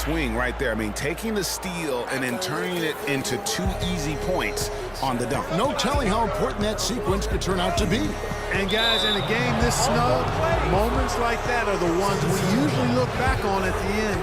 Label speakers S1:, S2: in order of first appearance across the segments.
S1: swing right there. I mean, taking the steal and then turning it into 2 easy points on the dunk.
S2: No telling how important that sequence could turn out to be.
S3: And guys, in a game this snug, moments like that are the ones we usually look back on at the end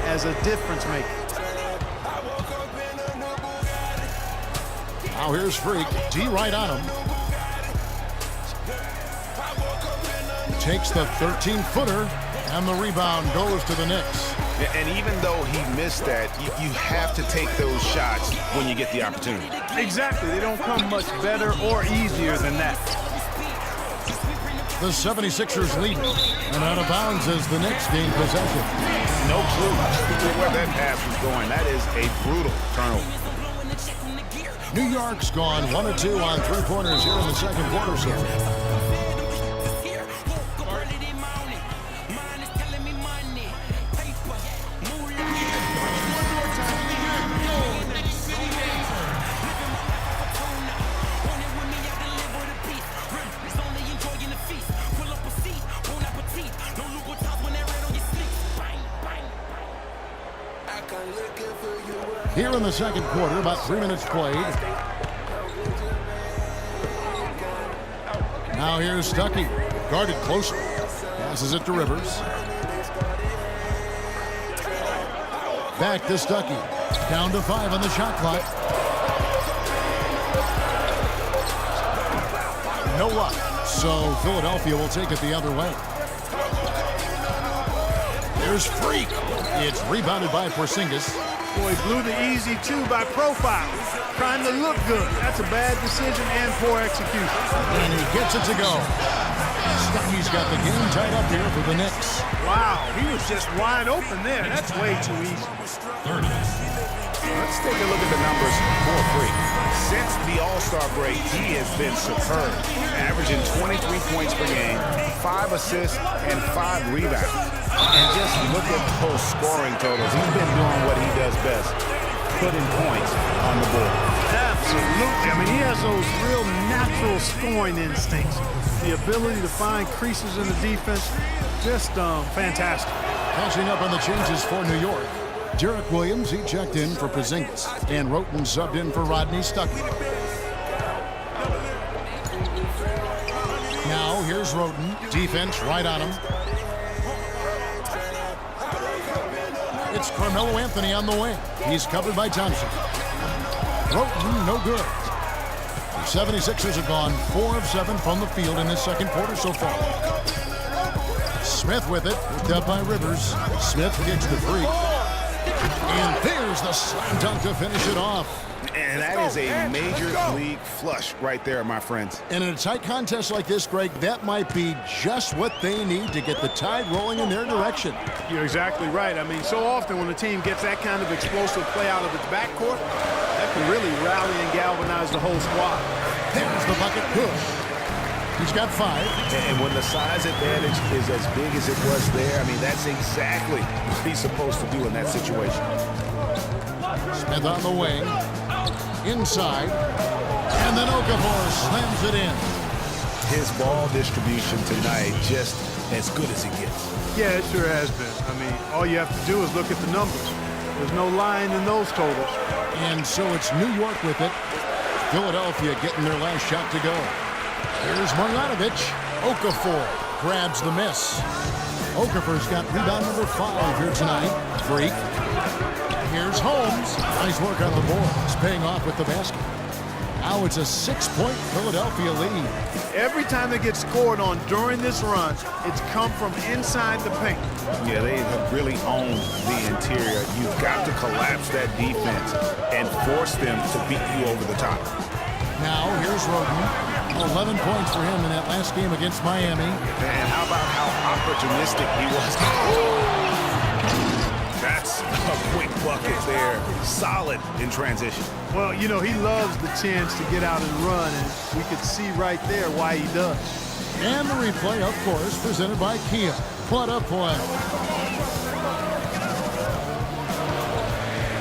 S3: as a difference maker.
S2: Now here's Freak. D right on him. Takes the 13-footer, and the rebound goes to the Knicks.
S1: And even though he missed that, you have to take those shots when you get the opportunity.
S3: Exactly. They don't come much better or easier than that.
S2: The 76ers lead, and out of bounds as the Knicks gain possession.
S1: No clue where that pass was going. That is a brutal turnover.
S2: New York's gone 1 of 2 on 3-pointers here in the second quarter so far. Here in the second quarter, about 3 minutes played. Now here's Stuckey, guarded closer. Passes it to Rivers. Back to Stuckey. Down to 5 on the shot clock. No luck. So Philadelphia will take it the other way. There's Freak. It's rebounded by Porzingis.
S3: Boy, blew the easy 2 by profile. Trying to look good. That's a bad decision and poor execution.
S2: And he gets it to go. Stuckey's got the game tied up here for the Knicks.
S3: Wow, he was just wide open there. That's way too easy.
S2: 30.
S1: Let's take a look at the numbers for Freak. Since the All-Star break, he has been superb, averaging 23 points per game, 5 assists, and 5 rebounds. And just look at those scoring totals. He's been doing what he does best, putting points on the board.
S3: Absolutely. I mean, he has those real natural scoring instincts. The ability to find creases in the defense, just fantastic.
S2: Catching up on the changes for New York. Derek Williams, he checked in for Porzingis, and Roten subbed in for Rodney Stuckey. Now here's Roten, defense right on him. It's Carmelo Anthony on the wing. He's covered by Thompson. Roten, no good. The 76ers have gone 4 of 7 from the field in this second quarter so far. Smith with it, picked up by Rivers. Smith kicks the free. And there's the slam dunk to finish it off.
S1: And that is a major league flush right there, my friends.
S2: And in a tight contest like this, Greg, that might be just what they need to get the tide rolling in their direction.
S3: You're exactly right. I mean, so often when a team gets that kind of explosive play out of its backcourt, that can really rally and galvanize the whole squad.
S2: There's the bucket. Good. He's got 5.
S1: And when the size advantage is as big as it was there, I mean, that's exactly what he's supposed to do in that situation.
S2: Smith on the wing. Inside. And then Okafor slams it in.
S1: His ball distribution tonight just as good as it gets.
S3: Yeah, it sure has been. I mean, all you have to do is look at the numbers. There's no lying in those totals.
S2: And so it's New York with it. Philadelphia getting their last shot to go. Here's Marjanovic. Okafor grabs the miss. Okafor's got rebound number 5 here tonight. Freak. Here's Holmes. Nice work on the boards, paying off with the basket. Now it's a 6-point Philadelphia lead.
S3: Every time they get scored on during this run, it's come from inside the paint.
S1: Yeah, they have really owned the interior. You've got to collapse that defense and force them to beat you over the top.
S2: Now here's Roten. 11 points for him in that last game against Miami.
S1: And how about how opportunistic he was? That's a quick bucket there. Solid in transition.
S3: Well, you know, he loves the chance to get out and run, and we could see right there why he does.
S2: And the replay, of course, presented by Kia. What a play.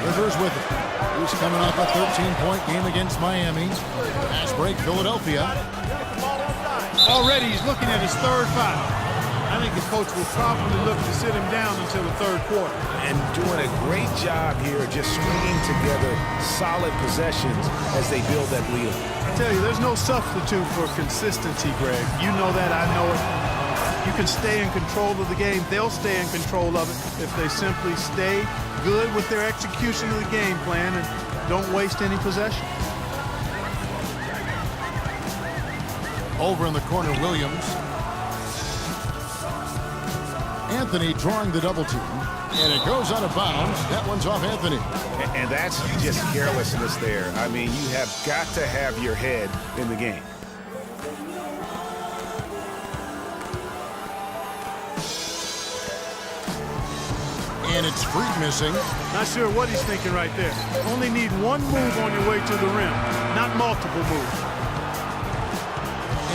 S2: Rivers with it. He's coming off a 13-point game against Miami. Pass break, Philadelphia.
S3: Already he's looking at his 3rd foul. I think the coach will probably look to sit him down until the third quarter.
S1: And doing a great job here just stringing together solid possessions as they build that lead.
S3: I tell you, there's no substitute for consistency, Greg. You know that, I know it. You can stay in control of the game. They'll stay in control of it if they simply stay good with their execution of the game plan and don't waste any possession.
S2: Over in the corner, Williams. Anthony drawing the double team, and it goes out of bounds. That one's off Anthony.
S1: And that's just carelessness there. I mean, you have got to have your head in the game.
S2: And it's Freak missing.
S3: Not sure what he's thinking right there. Only need one move on your way to the rim, not multiple moves.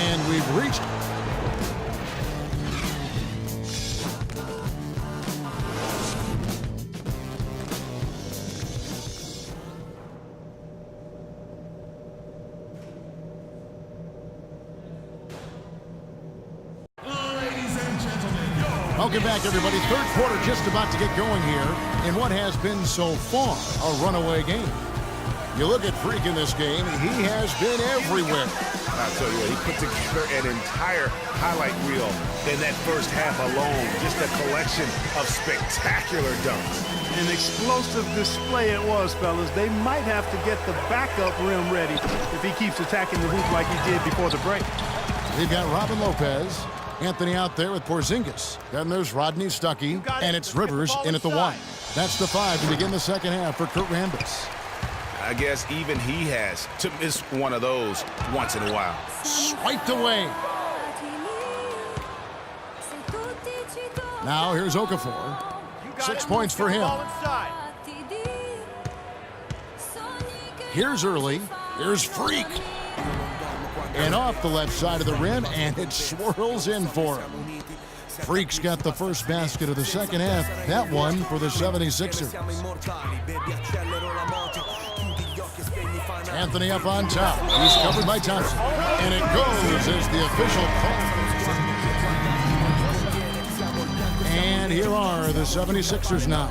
S2: And we've reached. Welcome back, everybody. Third quarter just about to get going here in what has been so far a runaway game. You look at Freak in this game, he has been everywhere.
S1: I'll tell you, he put together an entire highlight reel in that first half alone. Just a collection of spectacular dunks.
S3: An explosive display it was, fellas. They might have to get the backup rim ready if he keeps attacking the hoop like he did before the break.
S2: We've got Robin Lopez. Anthony out there with Porzingis. Then there's Rodney Stuckey, and it's Rivers in at the one. That's the 5 to begin the second half for Kurt Rambis.
S1: I guess even he has to miss one of those once in a while.
S2: Swiped away. Now here's Okafor. 6 points for him. Here's Early. Here's Freak. And off the left side of the rim, and it swirls in for him. Freak's got the first basket of the second half. That one for the 76ers. Anthony up on top. He's covered by Thompson. And it goes as the official call. And here are the 76ers now.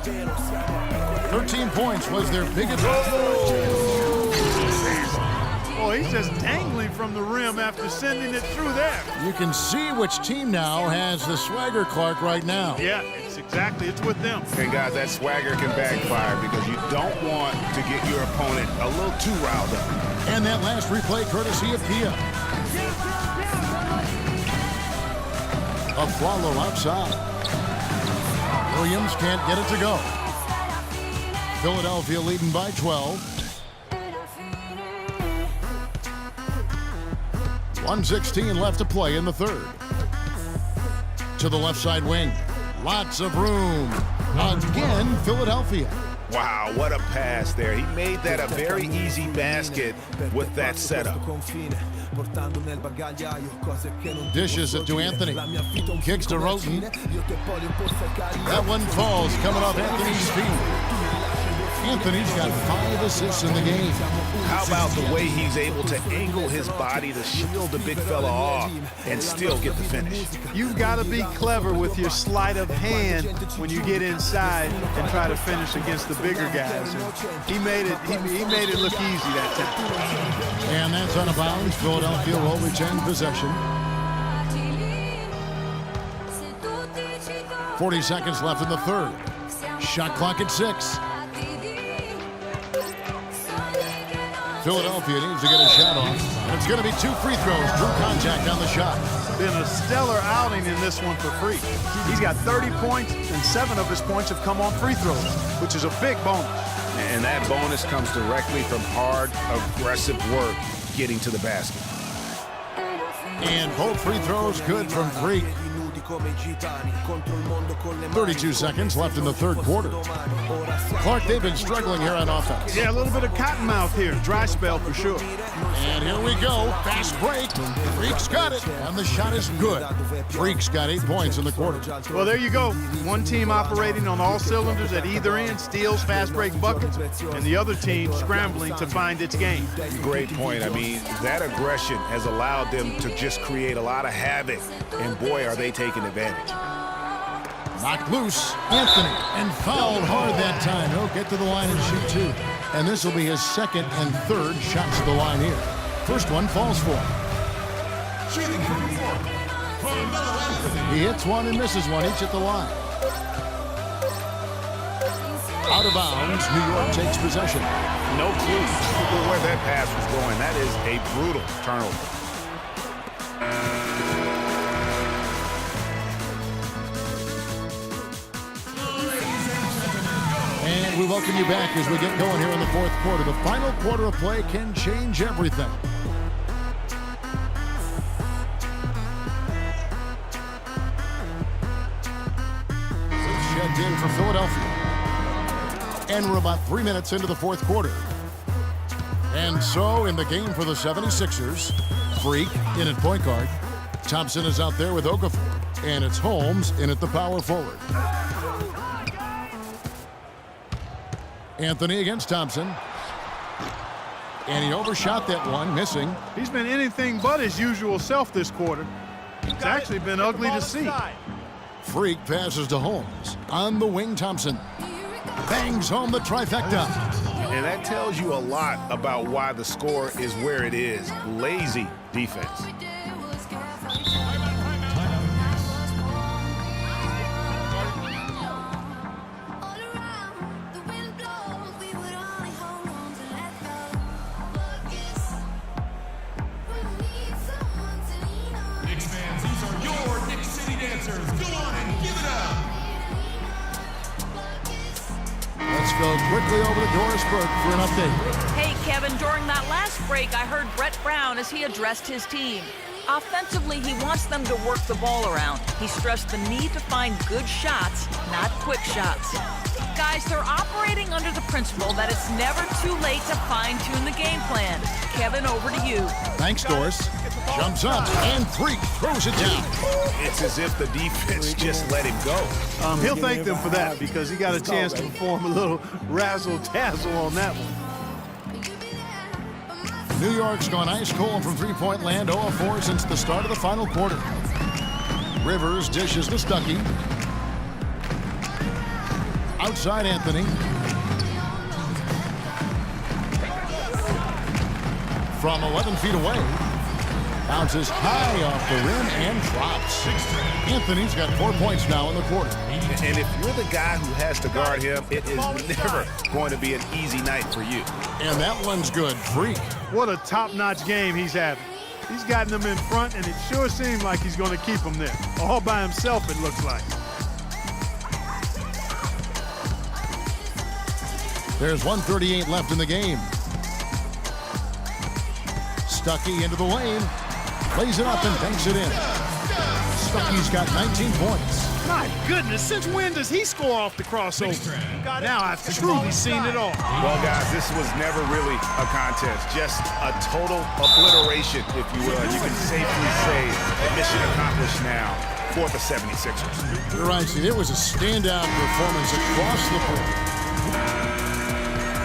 S2: 13 points was their biggest.
S3: Oh, he's just dangling from the rim after sending it through there.
S2: You can see which team now has the swagger Clark right now.
S3: Yeah, it's with them.
S1: And guys, that swagger can backfire because you don't want to get your opponent a little too riled up.
S2: And that last replay courtesy of Pia. Afflalo outside. Williams can't get it to go. Philadelphia leading by 12. 1:16 left to play in the third. To the left side wing. Lots of room. Again, Philadelphia.
S1: Wow, what a pass there. He made that a very easy basket with that setup.
S2: Dishes it to Anthony. Kicks to Roten. That one falls coming off Anthony's feet. Anthony's got 5 assists in the game.
S1: How about the way he's able to angle his body to shield the big fella off and still get the finish?
S3: You've got to be clever with your sleight of hand when you get inside and try to finish against the bigger guys. And he made it look easy that time.
S2: And that's out of bounds. Philadelphia will retain possession. 40 seconds left in the third. Shot clock at 6. Philadelphia needs to get a shot off. And it's going to be 2 free throws. Drew contact on the shot.
S3: Been a stellar outing in this one for Freak. He's got 30 points, and 7 of his points have come on free throws, which is a big bonus.
S1: And that bonus comes directly from hard, aggressive work getting to the basket.
S2: And both free throws good from Freak. 32 seconds left in the third quarter. Clark, they've been struggling here on offense.
S3: Yeah, a little bit of cottonmouth here. Dry spell for sure.
S2: And here we go. Fast break. Freak's got it. And the shot is good. Freak's got 8 points in the quarter.
S3: Well, there you go. One team operating on all cylinders at either end, steals, fast break buckets, and the other team scrambling to find its game.
S1: Great point. I mean, that aggression has allowed them to just create a lot of havoc. And boy, are they taking advantage.
S2: Knocked loose, Anthony, and fouled hard that time. He'll get to the line and shoot 2. And this will be his second and third shots at the line here. First one falls for him. He hits one and misses one, each at the line. Out of bounds, New York takes possession.
S1: No clue where that pass was going. That is a brutal turnover.
S2: And we welcome you back as we get going here in the fourth quarter. The final quarter of play can change everything. Checked in for Philadelphia. And we're about 3 minutes into the fourth quarter. And so in the game for the 76ers, Freak in at point guard. Thompson is out there with Okafor. And it's Holmes in at the power forward. Anthony against Thompson. And he overshot that one, missing.
S3: He's been anything but his usual self this quarter. It's actually been ugly to see.
S2: Freak passes to Holmes. On the wing, Thompson bangs home the trifecta.
S1: And that tells you a lot about why the score is where it is. Lazy defense.
S2: Let's go quickly over to Doris Burke for an update.
S4: Hey, Kevin, during that last break, I heard Brett Brown as he addressed his team. Offensively, he wants them to work the ball around. He stressed the need to find good shots, not quick shots. Guys, they're operating under the principle that it's never too late to fine-tune the game plan. Kevin, over to you.
S2: Thanks, Doris. Jumps up, and Freak throws it down.
S1: It's as if the defense just let him go.
S3: He'll thank them for that because he got a chance to perform a little razzle-dazzle on that one.
S2: New York's gone ice cold from three-point land, 0-4 since the start of the final quarter. Rivers dishes to Stuckey. Outside Anthony. From 11 feet away. Bounces high off the rim and drops. Anthony's got 4 points now in the quarter.
S1: And if you're the guy who has to guard him, it is never going to be an easy night for you.
S2: And that one's good. Freak.
S3: What a top-notch game he's having. He's gotten them in front, and it sure seems like he's going to keep them there. All by himself, it looks like.
S2: There's 1:38 left in the game. Stuckey into the lane. Plays it up and banks it in. Stuckey's got 19 points.
S3: My goodness, since when does he score off the crossover? Now I've truly seen it all.
S1: Well, guys, this was never really a contest. Just a total obliteration, if you will. And you can safely say mission accomplished now for the 76ers.
S2: You're right, see, it was a standout performance across the board.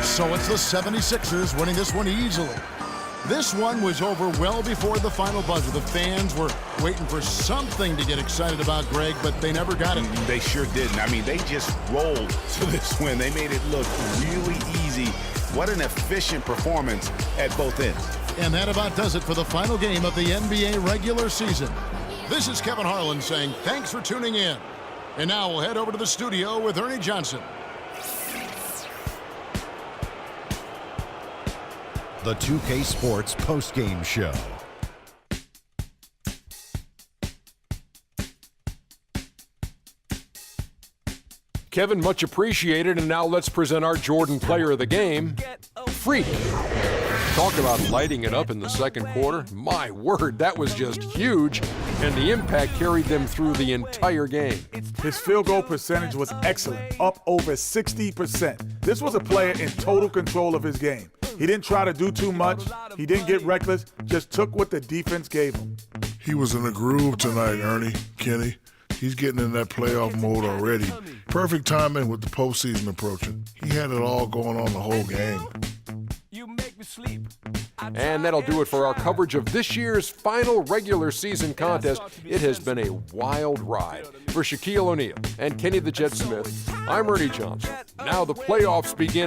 S2: So it's the 76ers winning this one easily. This one was over well before the final buzzer. The fans were waiting for something to get excited about, Greg, but they never got it.
S1: They sure didn't. I mean, they just rolled to this win. They made it look really easy. What an efficient performance at both ends.
S2: And that about does it for the final game of the NBA regular season. This is Kevin Harlan saying thanks for tuning in. And now we'll head over to the studio with Ernie Johnson.
S5: The 2K Sports postgame show.
S6: Kevin, much appreciated, and now let's present our Jordan player of the game, Freak. Talk about lighting it up in the second quarter. My word, that was just huge. and the impact carried them through the entire game.
S7: His field goal percentage was excellent, up over 60%. This was a player in total control of his game. He didn't try to do too much. He didn't get reckless, just took what the defense gave him.
S8: He was in a groove tonight, Ernie, Kenny. He's getting in that playoff mode already. Perfect timing with the postseason approaching. He had it all going on the whole game.
S6: And that'll do it for our coverage of this year's final regular season contest. It has been a wild ride. For Shaquille O'Neal and Kenny the Jet Smith, I'm Ernie Johnson. Now the playoffs begin.